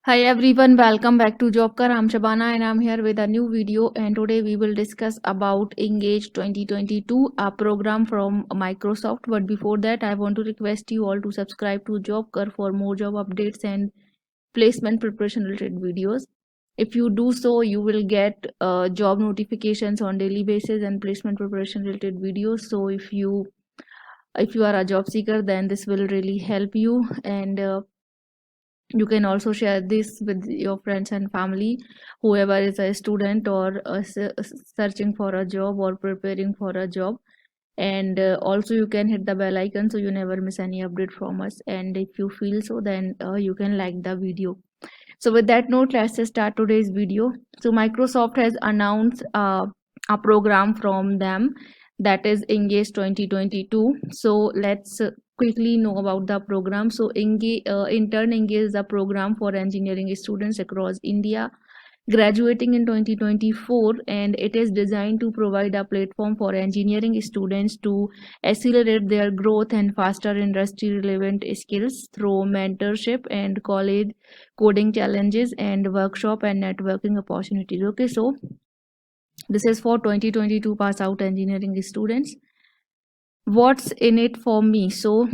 Hi everyone, welcome back to Jobkar. I'm Shabana and I'm here with a new video, and today we will discuss about Engage 2022, a program from Microsoft. But before that, I want to request you all to subscribe to Jobkar for more job updates and placement preparation related videos. If you do so, you will get job notifications on daily basis and placement preparation related videos. So if you are a job seeker, then this will really help you, and you can also share this with your friends and family, whoever is a student or searching for a job or preparing for a job. And also you can hit the bell icon so you never miss any update from us, and if you feel so, then you can like the video. So with that note, let's just start today's video. So Microsoft has announced a program from them, that is Engage 2022. So let's quickly know about the program. So Intern Engage is a program for engineering students across India graduating in 2024, and it is designed to provide a platform for engineering students to accelerate their growth and faster industry relevant skills through mentorship and college coding challenges and workshop and networking opportunities. Okay, so this is for 2022 pass out engineering students. What's in it for me? So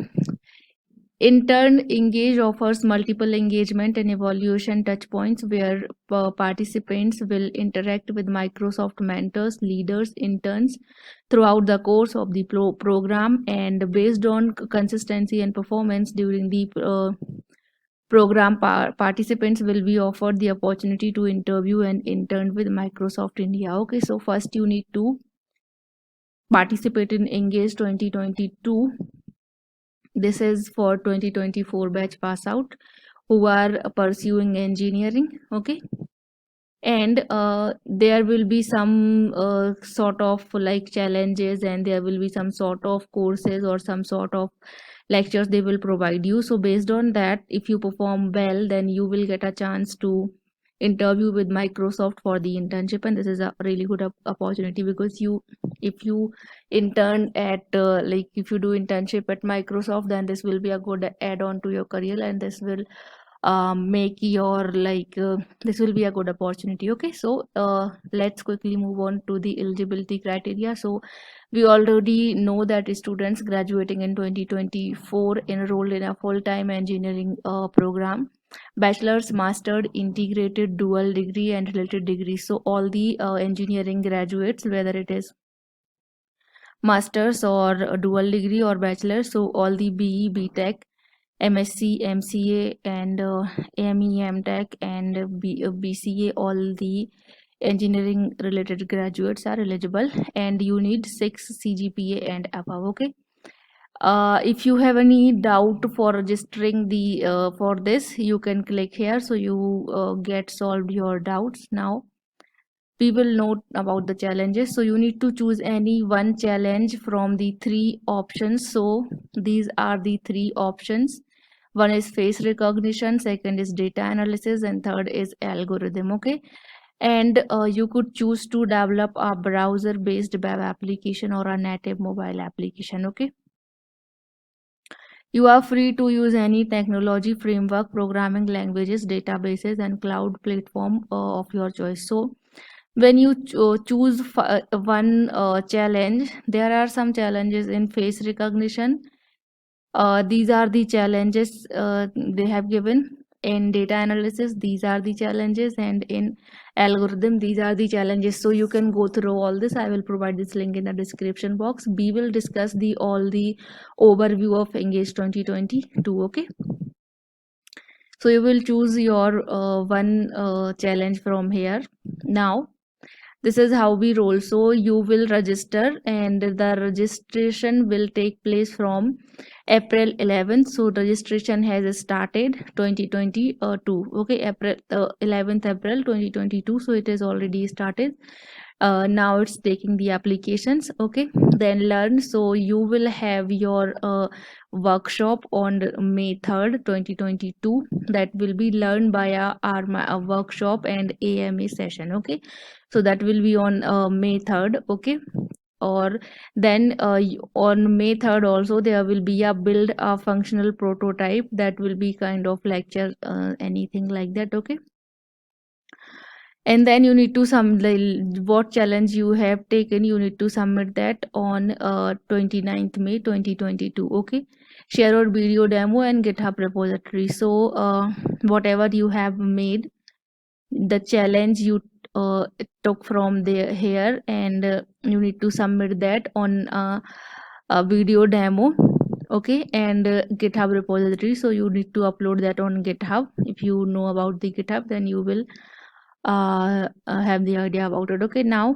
Intern Engage offers multiple engagement and evaluation touchpoints where participants will interact with Microsoft mentors, leaders, interns throughout the course of the program, and based on consistency and performance during the program, participants will be offered the opportunity to interview and intern with Microsoft India. Okay, so first you need to participate in Engage 2022. This is for 2024 batch pass out who are pursuing engineering. Okay, and there will be some sort of like challenges, and there will be some sort of courses or some sort of lectures they will provide you. So based on that, if you perform well, then you will get a chance to interview with Microsoft for the internship, and this is a really good opportunity because if you intern at like if you do internship at Microsoft, then this will be a good add-on to your career, and this will make your this will be a good opportunity. Okay, so let's quickly move on to the eligibility criteria. So we already know that students graduating in 2024 enrolled in a full-time engineering program, bachelor's, master's, integrated, dual degree and related degrees. So all the engineering graduates, whether it is master's or a dual degree or bachelor, so all the BE, BTech, MSc, MCA and ME, Tech and BCA, all the engineering related graduates are eligible, and you need 6 CGPA and above. Okay, if you have any doubt for registering the for this, you can click here so you get solved your doubts. Now we will note about the challenges. So you need to choose any one challenge from the three options. So these are the three options. One is face recognition, second is data analysis, and third is algorithm. Okay, and you could choose to develop a browser based web application or a native mobile application. Okay, you are free to use any technology framework, programming languages, databases and cloud platform of your choice. So when you choose one challenge, there are some challenges in face recognition. These are the challenges they have given. In data analysis, these are the challenges, and in algorithm, these are the challenges. So you can go through all this. I will provide this link in the description box. We will discuss the all the overview of Engage 2022. Okay, so you will choose your one challenge from here. Now this is how we roll. So you will register, and the registration will take place from April 11th. So registration has started 2022. Okay, April 11th April 2022. So it is already started. Now it's taking the applications. Okay, then learn. So you will have your workshop on May 3rd 2022. That will be learned by a workshop and AMA session. Okay, so that will be on May 3rd. Okay, or then on May 3rd also there will be a build a functional prototype, that will be kind of lecture, anything like that. Okay, and then you need to what challenge you have taken, you need to submit that on 29th May 2022. Okay, share your video demo and GitHub repository. So whatever you have made, the challenge you took from the here, and you need to submit that on a video demo. Okay, and GitHub repository, so you need to upload that on GitHub. If you know about the GitHub, then you will have the idea about it. Okay, now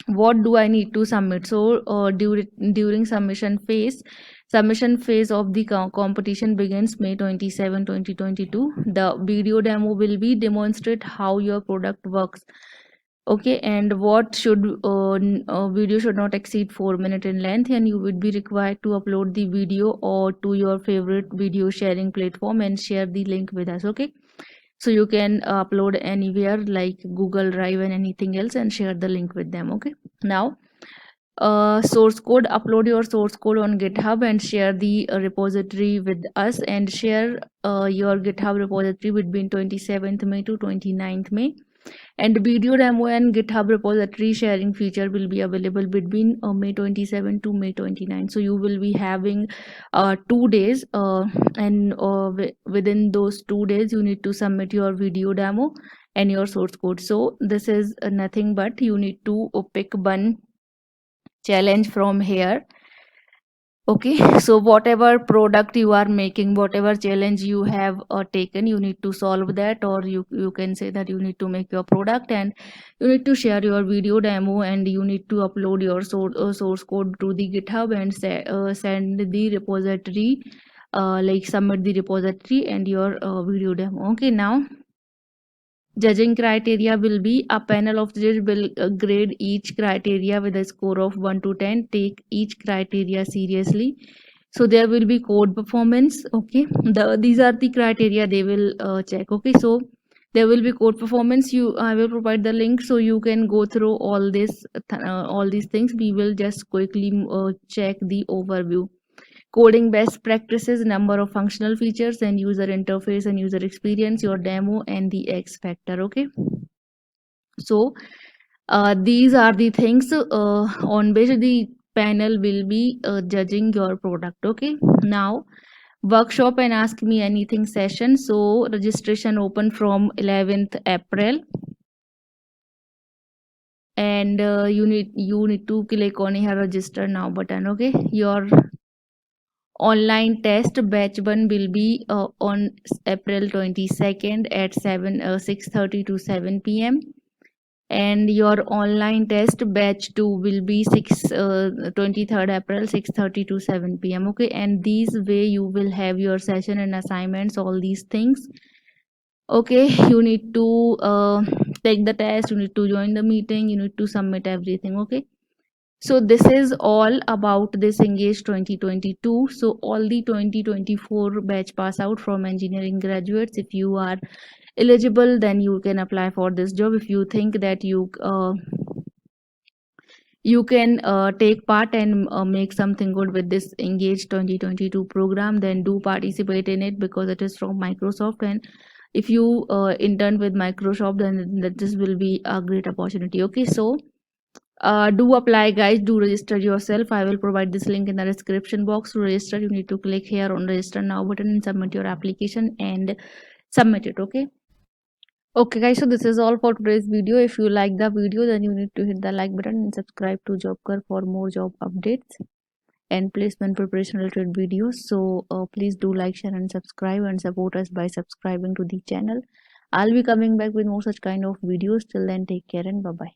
what do I need to submit? So during submission phase of the competition begins May 27 2022. The video demo will be demonstrate how your product works. Okay, and what should video should not exceed 4 minutes in length, and you would be required to upload the video or to your favorite video sharing platform and share the link with us. Okay, so you can upload anywhere like Google Drive and anything else and share the link with them. Okay, now source code, upload your source code on GitHub and share the repository with us, and share your GitHub repository between 27th May to 29th May. And video demo and GitHub repository sharing feature will be available between May 27 to May 29. So you will be having 2 days, and within those 2 days you need to submit your video demo and your source code. So this is nothing but you need to pick one challenge from here. Okay, so whatever product you are making, whatever challenge you have taken, you need to solve that, or you can say that you need to make your product, and you need to share your video demo, and you need to upload your source code to the GitHub and send the repository, like submit the repository and your video demo. Okay, now judging criteria will be a panel of judges will grade each criteria with a score of 1 to 10. Take each criteria seriously. So there will be code performance. Okay, these are the criteria they will check. Okay, so there will be code performance. I will provide the link so you can go through all these things. We will just quickly check the overview. Coding best practices, number of functional features, and user interface and user experience, your demo, and the X factor. Okay, so these are the things on which the panel will be judging your product. Okay, now workshop and ask me anything session. So registration open from 11th April, and you need to click on here register now button. Okay, your online test batch 1 will be on April 22nd at 6:30 to 7 p.m. and your online test batch 2 will be 23rd April 6:30 to 7 p.m. Okay, and these way you will have your session and assignments, all these things. Okay, you need to take the test, you need to join the meeting, you need to submit everything. Okay, so this is all about this Engage 2022. So all the 2024 batch pass out from engineering graduates, if you are eligible, then you can apply for this job. If you think that you can take part and make something good with this Engage 2022 program, then do participate in it, because it is from Microsoft, and if you intern with Microsoft, then this will be a great opportunity. Okay, so do apply, guys. Do register yourself. I will provide this link in the description box. To register, you need to click here on register now button and submit your application and submit it. Okay guys, so this is all for today's video. If you like the video, then you need to hit the like button and subscribe to Jobker for more job updates and placement preparation related videos. So please do like, share and subscribe, and support us by subscribing to the channel. I'll be coming back with more such kind of videos. Till then, take care and bye bye.